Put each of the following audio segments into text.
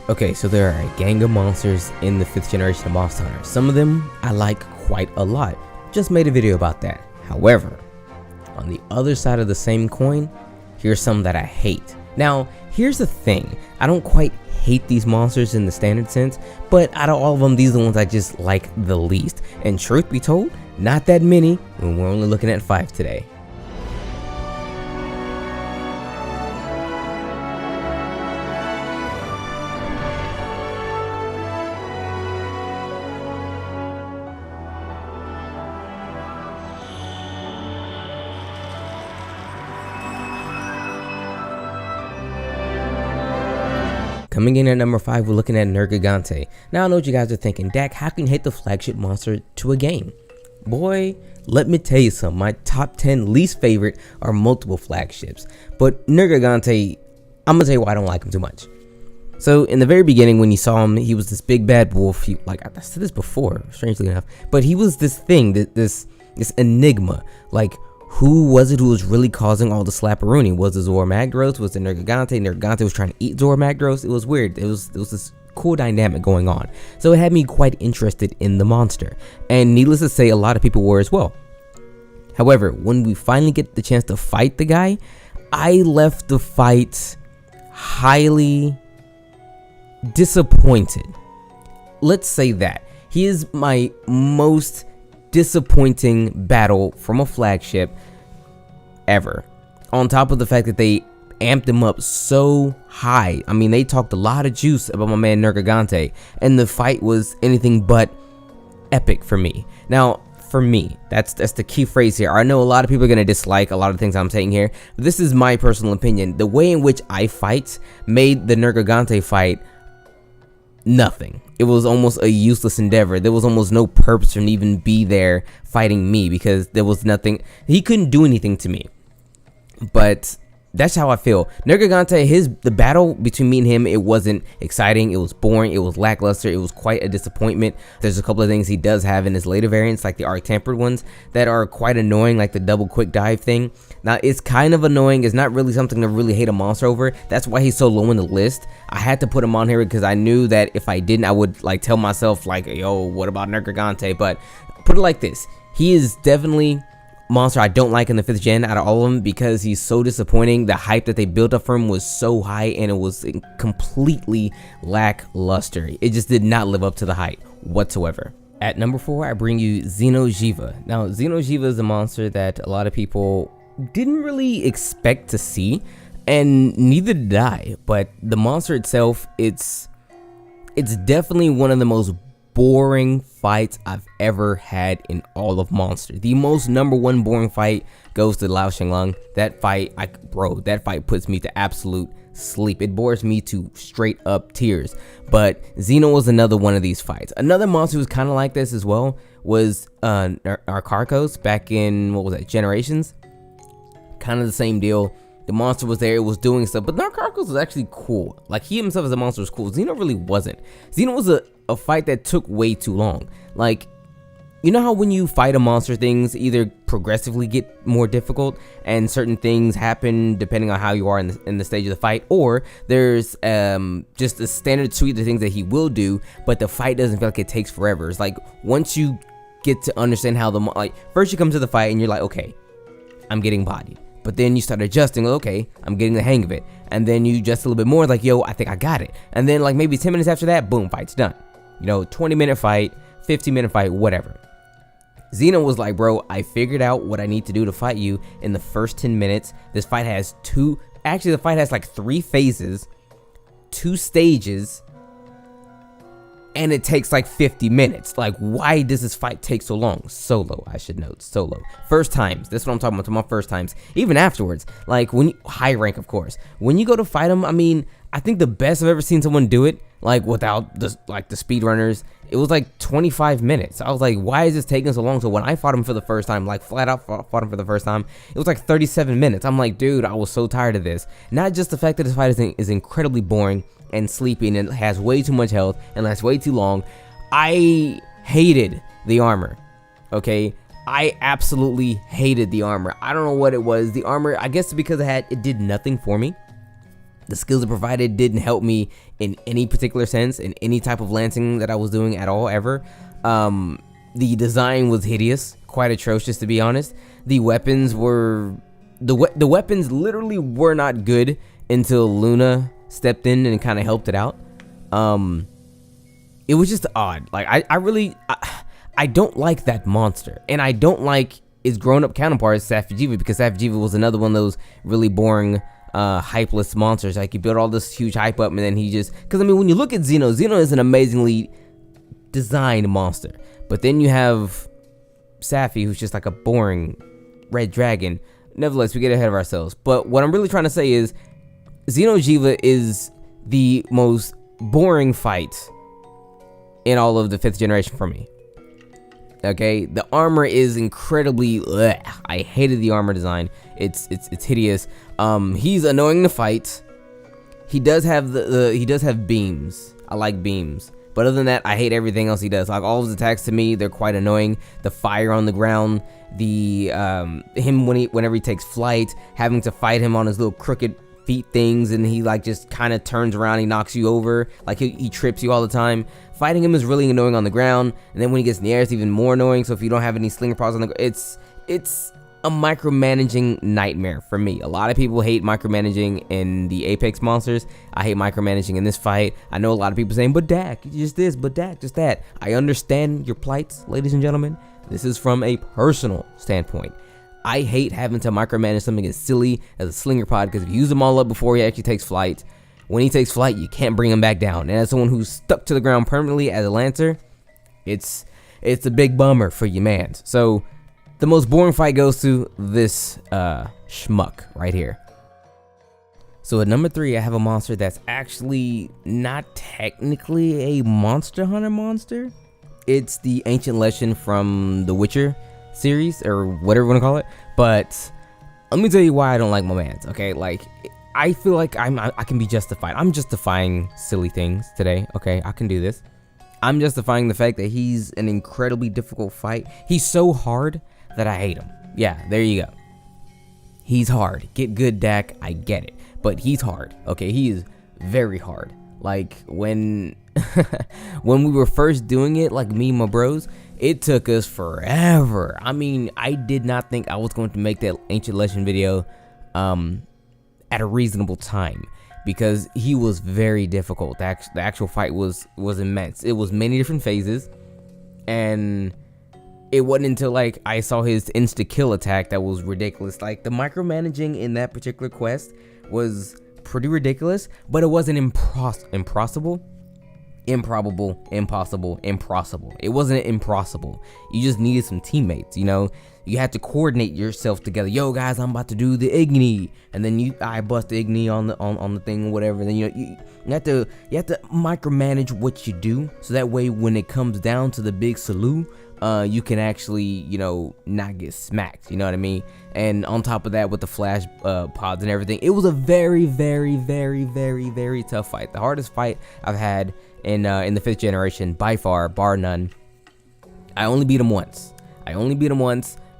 Okay, so there are a gang of monsters in the 5th generation of Monster Hunter. Some of them I like quite a lot. Just made a video about that. However, on the other side of the same coin, here's some that I hate. Now, here's the thing. I don't quite hate these monsters in the standard sense, but out of all of them, these are the ones I just like the least. And truth be told, not that many when we're only looking at 5 today. Coming in at number 5, we're looking at Nergigante. Now I know what you guys are thinking, Dak, how can you hate the flagship monster to a game? Boy, let me tell you something, my top 10 least favorite are multiple flagships. But Nergigante, I'm gonna tell you why I don't like him too much. So in the very beginning when you saw him, he was this big bad wolf. Like I said this before, strangely enough, but he was this thing, this enigma. Like, who was it who was really causing all the slapperoonie? Was it Zora Magdaros? Was it Nergigante? Nergigante was trying to eat Zora Magdaros. It was weird. It was this cool dynamic going on. So it had me quite interested in the monster. And needless to say, a lot of people were as well. However, when we finally get the chance to fight the guy, I left the fight highly disappointed. Let's say that. He is my most disappointing battle from a flagship ever. On top of the fact that they amped him up so high. I mean, they talked a lot of juice about my man Nergigante, and the fight was anything but epic for me. Now, for me, that's the key phrase here. I know a lot of people are going to dislike a lot of things I'm saying here, but this is my personal opinion. The way in which I fight made the Nergigante fight nothing. It was almost a useless endeavor. There was almost no purpose for him to even be there fighting me because there was nothing. He couldn't do anything to me. But that's how I feel. Nergigante, the battle between me and him, it wasn't exciting. It was boring. It was lackluster. It was quite a disappointment. There's a couple of things he does have in his later variants, like the arc tempered ones, that are quite annoying, like the double quick dive thing. Now, it's kind of annoying. It's not really something to really hate a monster over. That's why he's so low in the list. I had to put him on here because I knew that if I didn't, I would like tell myself like, yo, what about Nergigante? But put it like this. He is definitely monster I don't like in the 5th gen out of all of them because he's so disappointing. The hype that they built up for him was so high and it was completely lackluster. It just did not live up to the hype whatsoever. At number 4, I bring you Keno Jiva. Now, Keno Jiva is a monster that a lot of people didn't really expect to see, and neither did I. But the monster itself, it's definitely one of the most boring fights I've ever had in all of Monster. The most #1 boring fight goes to Leshen. That fight, that fight puts me to absolute sleep. It bores me to straight up tears. But Keno was another one of these fights. Another monster who was kind of like this as well was Narcarcos back in, what was that, Generations? Kind of the same deal. The monster was there, it was doing stuff, but Narcarcos was actually cool. Like, he himself as a monster was cool. Keno really wasn't. Keno was a fight that took way too long. Like, you know how when you fight a monster, things either progressively get more difficult and certain things happen depending on how you are in the stage of the fight, or there's just a standard suite of things that he will do, but the fight doesn't feel like it takes forever. It's like once you get to understand how first you come to the fight and you're like, okay, I'm getting bodied. But then you start adjusting, okay, I'm getting the hang of it. And then you adjust a little bit more, like, yo, I think I got it. And then like maybe 10 minutes after that, boom, fight's done. You know, 20-minute fight, 15-minute fight, whatever. Keno was like, bro, I figured out what I need to do to fight you in the first 10 minutes. This fight has the fight has like 3 phases, 2 stages, and it takes like 50 minutes. Like, why does this fight take so long? Solo, I should note, solo. First times, that's what I'm talking about, my first times. Even afterwards, like high rank, of course. When you go to fight him, I mean, I think the best I've ever seen someone do it, like without the speedrunners, it was like 25 minutes. I was like, why is this taking so long? So when I fought him for the first time, like flat out fought him for the first time, it was like 37 minutes. I'm like, dude, I was so tired of this. Not just the fact that this fight is incredibly boring and sleepy and it has way too much health and lasts way too long. I hated the armor, okay? I absolutely hated the armor. I don't know what it was. The armor, I guess because it did nothing for me. The skills it provided didn't help me in any particular sense, in any type of lancing that I was doing at all, ever. The design was hideous, quite atrocious to be honest. The weapons were... The weapons literally were not good until Luna stepped in and kind of helped it out. It was just odd. Like, I don't like that monster. And I don't like its grown-up counterpart, Safi Jiva, because Safi Jiva was another one of those really boring... hypeless monsters. Like, you build all this huge hype up and then he just, because I mean, when you look at Xeno is an amazingly designed monster, but then you have Safi, who's just like a boring red dragon. Nevertheless, we get ahead of ourselves, but what I'm really trying to say is Keno Jiva is the most boring fight in all of the 5th generation for me. Okay, the armor is incredibly I hated the armor design. It's hideous. He's annoying to fight. He does have he does have beams. I like beams. But other than that, I hate everything else he does. Like, all of his attacks to me, they're quite annoying. The fire on the ground, the him whenever he takes flight, having to fight him on his little crooked feet things, and he like just kind of turns around, he knocks you over, like he trips you all the time. Fighting him is really annoying on the ground, and then when he gets in the air, it's even more annoying. So if you don't have any slinger prods on the ground, it's a micromanaging nightmare for me. A lot of people hate micromanaging in the Apex monsters. I hate micromanaging in this fight. I know a lot of people saying, but Dak, just this, but Dak, just that. I understand your plights, ladies and gentlemen. This is from a personal standpoint. I hate having to micromanage something as silly as a slinger pod, because if you use them all up before he actually takes flight, when he takes flight, you can't bring him back down. And as someone who's stuck to the ground permanently as a lancer, it's a big bummer for you, man. So the most boring fight goes to this schmuck right here. So at number 3, I have a monster that's actually not technically a Monster Hunter monster. It's the Ancient Leshen from the Witcher series, or whatever you want to call it. But let me tell you why I don't like my mans. Okay, like, I feel like I can be justified. I'm justifying silly things today. Okay, I can do this. I'm justifying the fact that he's an incredibly difficult fight. He's so hard that I hate him. Yeah, there you go. He's hard. Get good, Dak. I get it. But he's hard. Okay, he is very hard. Like, when when we were first doing it, like me and my bros, it took us forever. I mean, I did not think I was going to make that Ancient Leshen video at a reasonable time, because he was very difficult. The actual fight was immense. It was many different phases, and it wasn't until like I saw his insta kill attack that was ridiculous. Like, the micromanaging in that particular quest was pretty ridiculous, but it wasn't impossible. It wasn't impossible. You just needed some teammates, you know. You had to coordinate yourself together. Yo, guys, I'm about to do the Igni, and then I bust the Igni on the thing or whatever. And then you have to micromanage what you do, so that way when it comes down to the big salute, you can actually, you know, not get smacked. You know what I mean? And on top of that, with the flash pods and everything, it was a very, very, very, very, very tough fight. The hardest fight I've had in the 5th generation by far, bar none. I only beat him once.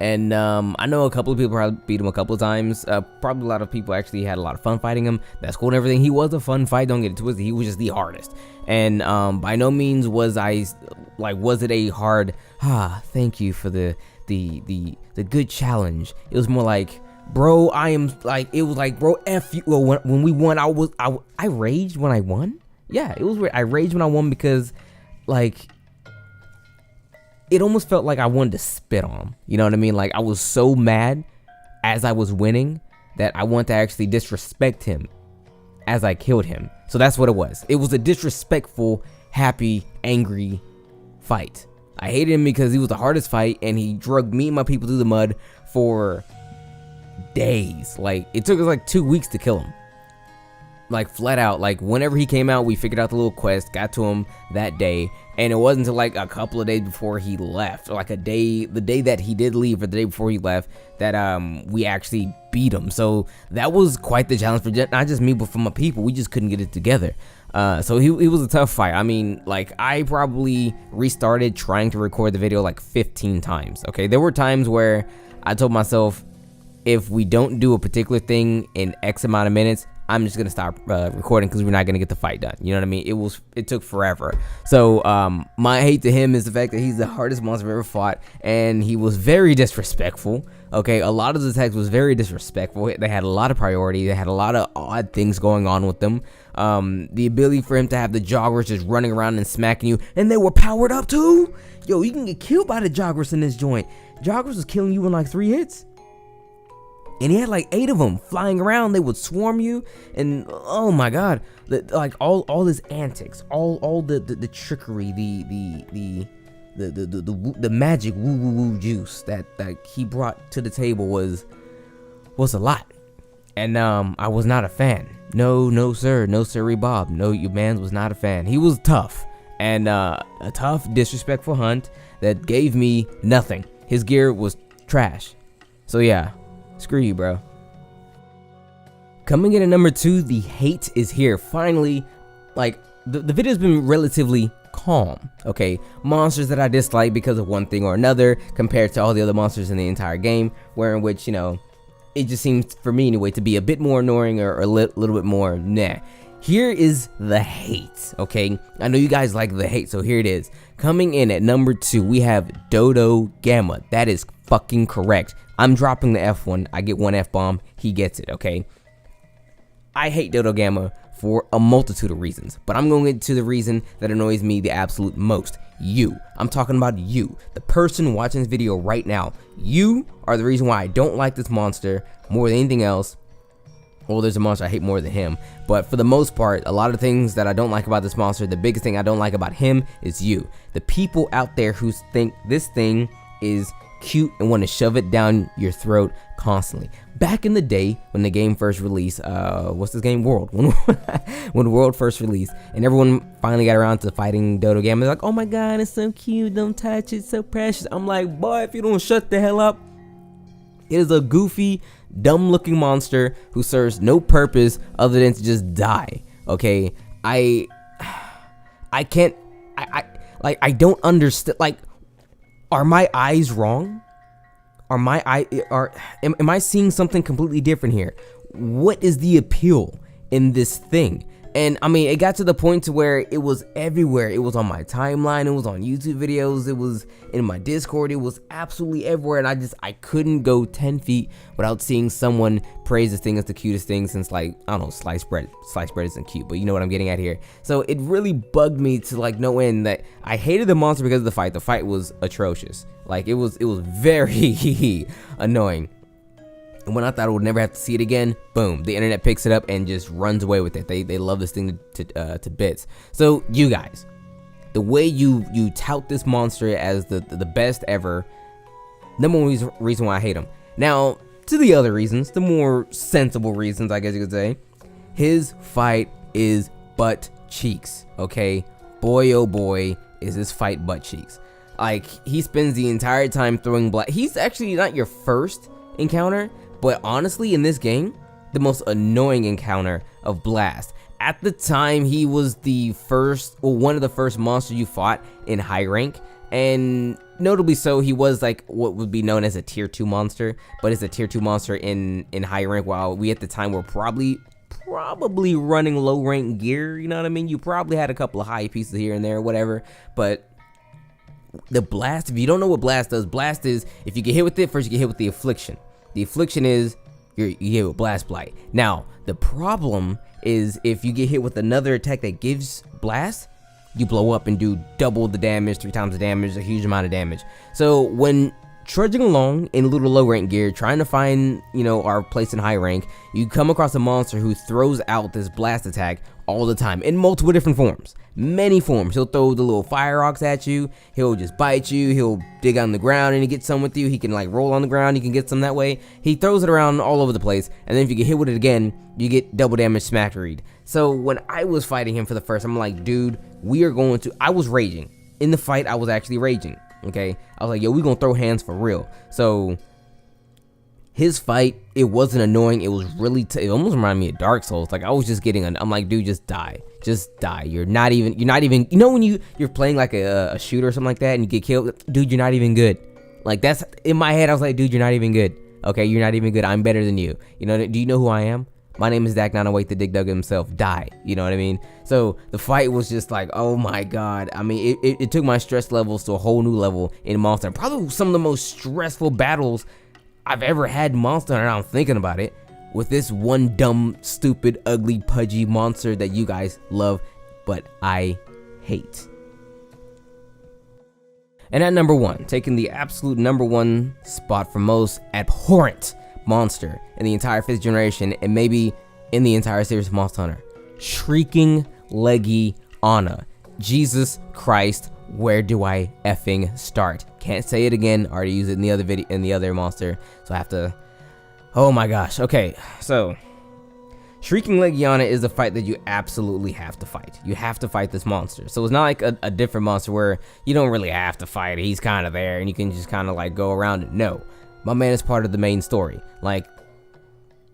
And I know a couple of people probably beat him a couple of times. Probably a lot of people actually had a lot of fun fighting him. That's cool and everything. He was a fun fight, don't get it twisted. He was just the hardest. And by no means was it a hard, thank you for the good challenge. It was more like, bro, bro, F you. Well, when we won, I raged when I won. Yeah, it was weird. I raged when I won because, like, it almost felt like I wanted to spit on him. You know what I mean? Like, I was so mad as I was winning that I wanted to actually disrespect him as I killed him. So that's what it was. It was a disrespectful, happy, angry fight. I hated him because he was the hardest fight, and he dragged me and my people through the mud for days. Like, it took us like 2 weeks to kill him. Like, flat out. Like, whenever he came out, we figured out the little quest, got to him that day, and it wasn't until like a couple of days before he left, or like the day that he did leave, or the day before he left, that we actually beat him. So that was quite the challenge for not just me, but for my people. We just couldn't get it together. So he was a tough fight. I mean, like, I probably restarted trying to record the video like 15 times. Okay, there were times where I told myself, if we don't do a particular thing in X amount of minutes, I'm just gonna stop recording because we're not gonna get the fight done. You know what I mean? It took forever. So my hate to him is the fact that he's the hardest monster I've ever fought, and he was very disrespectful. Okay, a lot of the attacks was very disrespectful. They had a lot of priority. They had a lot of odd things going on with them. The ability for him to have the joggers just running around and smacking you, and they were powered up too. Yo, you can get killed by the joggers in this joint. Joggers was killing you in like 3 hits. And he had like 8 of them flying around. They would swarm you, and oh my god, like all his antics, all the trickery, the magic woo juice that he brought to the table was a lot. And I was not a fan. No sir, no sirree Bob. No, you man was not a fan. He was tough, and a tough, disrespectful hunt that gave me nothing. His gear was trash. So yeah. Screw you, bro. Coming in at number 2, the hate is here. Finally, like, the video's been relatively calm, okay? Monsters that I dislike because of one thing or another compared to all the other monsters in the entire game, where in which, you know, it just seems, for me anyway, to be a bit more annoying or a little bit more nah. Here is the hate, okay? I know you guys like the hate, so here it is. Coming in at number 2, we have Dodogama. That is fucking correct. I'm dropping the F1. I get one F-bomb. He gets it, okay? I hate Dodogama for a multitude of reasons, but I'm going to get to the reason that annoys me the absolute most. You. I'm talking about you. The person watching this video right now. You are the reason why I don't like this monster more than anything else. Well, there's a monster I hate more than him, but for the most part, a lot of things that I don't like about this monster, the biggest thing I don't like about him is you. The people out there who think this thing is cute and want to shove it down your throat constantly. Back in the day when the game first released, what's this game? World. When World first released, and everyone finally got around to fighting Dodogama, they're like, oh my god, it's so cute, don't touch it, it's so precious. I'm like, boy, if you don't shut the hell up. It is a goofy, dumb looking monster who serves no purpose other than to just die. Okay, I don't understand. Like, are my eyes wrong? Am I seeing something completely different here? What is the appeal in this thing? And I mean, it got to the point to where it was everywhere. It was on my timeline, it was on YouTube videos, it was in my Discord, it was absolutely everywhere. And I couldn't go 10 feet without seeing someone praise this thing as the cutest thing since, like, I don't know, sliced bread. Sliced bread isn't cute, but you know what I'm getting at here. So it really bugged me to like no end that I hated the monster because of the fight. The fight was atrocious. Like, it was very annoying. And when I thought I would never have to see it again, boom, the internet picks it up and just runs away with it. They love this thing to bits. So you guys, the way you tout this monster as the best ever, number one reason why I hate him. Now, to the other reasons, the more sensible reasons, I guess you could say, his fight is butt cheeks, okay? Boy, oh boy, is this fight butt cheeks. Like, he spends the entire time throwing blast. He's actually not your first encounter, but honestly, in this game, the most annoying encounter of Blast. At the time, he was the first, or one of the first monsters you fought in high rank, and notably so, he was like what would be known as a tier 2 monster, but it's a tier 2 monster in high rank, while we at the time were probably running low rank gear, you know what I mean? You probably had a couple of high pieces here and there, whatever, but the Blast, if you don't know what Blast does, Blast is, if you get hit with it, first you get hit with the Affliction. The Affliction is, you get hit with Blast Blight. Now, the problem is if you get hit with another attack that gives Blast, you blow up and do double the damage, 3 times the damage, a huge amount of damage. So when trudging along in a little low rank gear, trying to find, you know, our place in high rank, you come across a monster who throws out this blast attack all the time in multiple different forms, many forms. He'll throw the little fire rocks at you, he'll just bite you, he'll dig on the ground and he gets some with you, he can like roll on the ground, you can get some that way. He throws it around all over the place, and then if you get hit with it again, you get double damage smack read. So when I was fighting him for the first, I'm like, dude, I was raging. In the fight, I was actually raging. Okay, I was like, yo, we gonna throw hands for real. So his fight, it wasn't annoying, it was really it almost reminded me of Dark Souls. Like, I was just getting I'm like, dude, just die, you're not even, you know, when you're playing like a shooter or something like that and you get killed, dude, you're not even good. Like, that's in my head, I was like, dude, you're not even good. Okay, you're not even good, I'm better than you. You know, do you know who I am? My name is Dak 908, the Dig Dugger himself. Die. You know what I mean? So the fight was just like, oh my god. I mean, it took my stress levels to a whole new level in Monster. Probably some of the most stressful battles I've ever had in Monster, and I'm thinking about it. With this one dumb, stupid, ugly, pudgy monster that you guys love, but I hate. And at number 1, taking the absolute number 1 spot for most abhorrent monster in the entire 5th generation, and maybe in the entire series of Monster Hunter, Shrieking Legiana. Jesus Christ, where do I effing start? Can't say it again. Already used it in the other video, in the other monster, so I have to. Oh my gosh. Okay, so Shrieking Legiana is a fight that you absolutely have to fight. You have to fight this monster. So it's not like a different monster where you don't really have to fight it. He's kind of there and you can just kind of like go around it. No, my man is part of the main story. Like,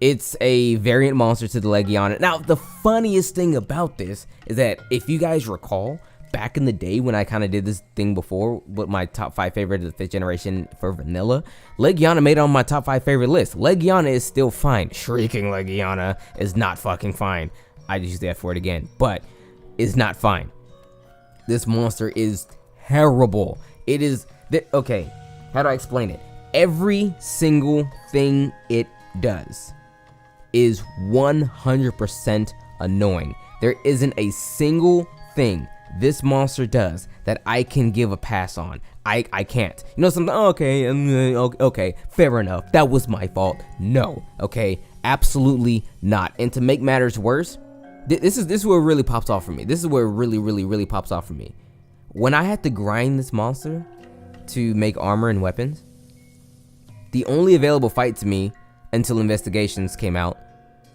it's a variant monster to the Legiana. Now, the funniest thing about this is that if you guys recall, back in the day when I kind of did this thing before with my top 5 favorite of the 5th generation for vanilla, Legiana made it on my top 5 favorite list. Legiana is still fine. Shrieking Legiana is not fucking fine. I just used that for it again, but it's not fine. This monster is terrible. It is, okay, how do I explain it? Every single thing it does is 100% annoying. There isn't a single thing this monster does that I can give a pass on. I can't. You know something? Okay, fair enough. That was my fault. No, okay, absolutely not. And to make matters worse, this is where it really pops off for me. This is where it really pops off for me. When I had to grind this monster to make armor and weapons, the only available fight to me until investigations came out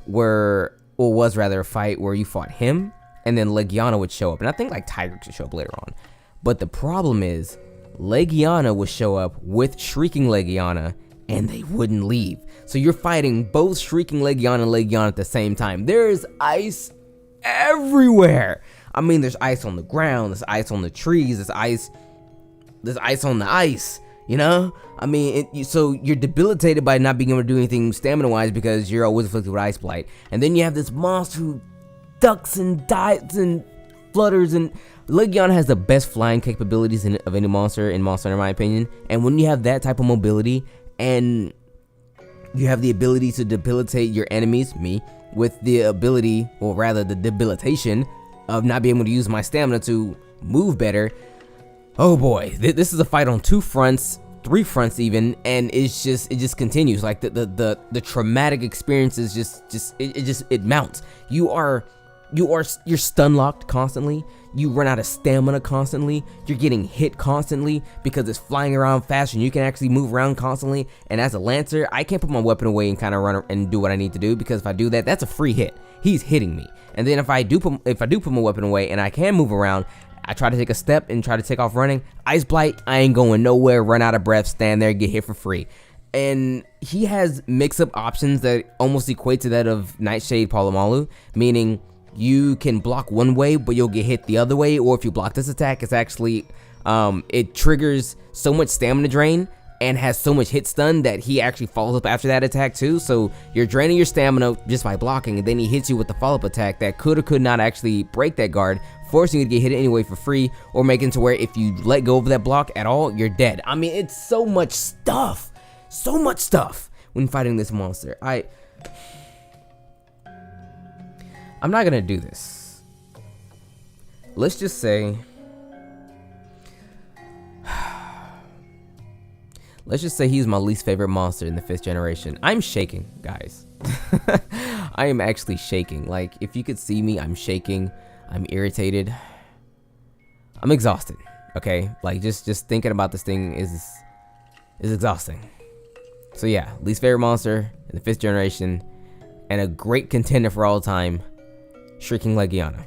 was rather a fight where you fought him and then Legiana would show up. And I think like Tiger could show up later on. But the problem is Legiana would show up with Shrieking Legiana and they wouldn't leave. So you're fighting both Shrieking Legiana and Legiana at the same time. There's ice everywhere. I mean, there's ice on the ground, there's ice on the trees, there's ice on the ice. You know, I mean, so you're debilitated by not being able to do anything stamina-wise because you're always afflicted with ice blight. And then you have this monster who ducks and dives and flutters, and Legiana has the best flying capabilities of any monster in Monster Hunter, in my opinion. And when you have that type of mobility and you have the ability to debilitate your enemies, me, with the ability, or rather the debilitation of not being able to use my stamina to move better. Oh boy, this is a fight on 2 fronts, 3 fronts even, and it just continues. Like the traumatic experiences it mounts. You're stun locked constantly. You run out of stamina constantly. You're getting hit constantly because it's flying around fast and you can actually move around constantly. And as a Lancer, I can't put my weapon away and kind of run and do what I need to do, because if I do that, that's a free hit. He's hitting me. And then if I do put my weapon away and I can move around, I try to take a step and try to take off running. Ice Blight, I ain't going nowhere. Run out of breath, stand there, get hit for free. And he has mix-up options that almost equate to that of Nightshade Palomalu, meaning you can block one way, but you'll get hit the other way. Or if you block this attack, it's actually, it triggers so much stamina drain and has so much hit stun that he actually follows up after that attack too. So you're draining your stamina just by blocking, and then he hits you with the follow-up attack that could or could not actually break that guard, forcing you to get hit anyway for free, or making it to where if you let go of that block at all, you're dead. I mean, it's so much stuff when fighting this monster. I'm not gonna do this. Let's just say, he's my least favorite monster in the 5th generation. I'm shaking, guys. I am actually shaking. Like, if you could see me, I'm shaking. I'm irritated. I'm exhausted. Okay, like just thinking about this thing is exhausting. So yeah, least favorite monster in the 5th generation, and a great contender for all time, Shrieking Legiana.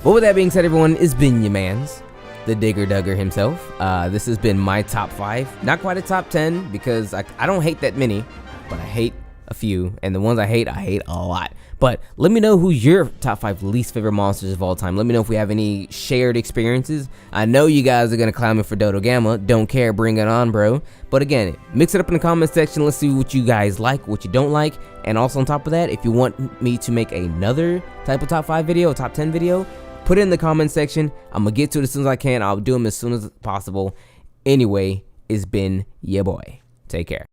Well, with that being said, everyone, it's been your mans, the Digger Dugger himself. This has been my top 5. Not quite a top 10, because I don't hate that many, but I hate a few, and the ones I hate a lot. But let me know who's your top 5 least favorite monsters of all time. Let me know if we have any shared experiences. I know you guys are gonna clown me for Dodogama. Don't care, bring it on, bro. But again, mix it up in the comment section. Let's see what you guys like, what you don't like. And also on top of that, if you want me to make another type of top 5 video, top 10 video, put it in the comment section. I'm gonna get to it as soon as I can. I'll do them as soon as possible. Anyway, it's been your boy. Take care.